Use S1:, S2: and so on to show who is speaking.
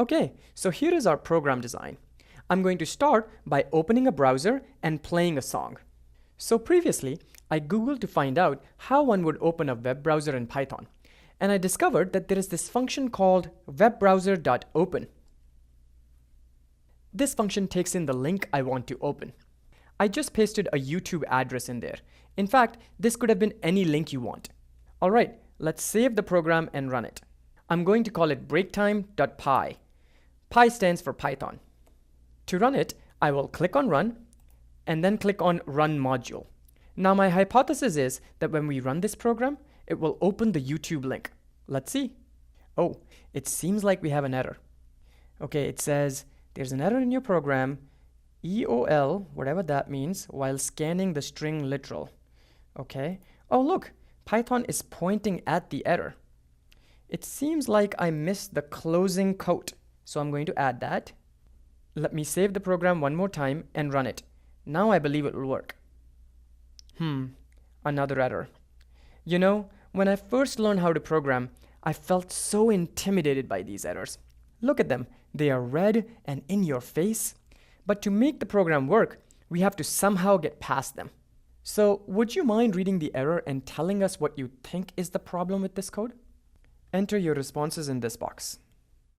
S1: Okay, so here is our program design. I'm going to start by opening a browser and playing a song. So previously, I Googled to find out how one would open a web browser in Python, and I discovered that there is this function called webbrowser.open. This function takes in the link I want to open. I just pasted a YouTube address in there. In fact, this could have been any link you want. Alright, let's save the program and run it. I'm going to call it breaktime.py. Py stands for Python. To run it, I will click on Run, and then click on Run Module. Now my hypothesis is that when we run this program, it will open the YouTube link. Let's see. Oh, it seems like we have an error. Okay, it says, there's an error in your program, EOL, whatever that means, while scanning the string literal. Okay. Oh, look, Python is pointing at the error. It seems like I missed the closing quote, so I'm going to add that. Let me save the program one more time and run it. Now I believe it will work. Another error. You know, when I first learned how to program, I felt so intimidated by these errors. Look at them. They are red and in your face. But to make the program work, we have to somehow get past them. So would you mind reading the error and telling us what you think is the problem with this code? Enter your responses in this box.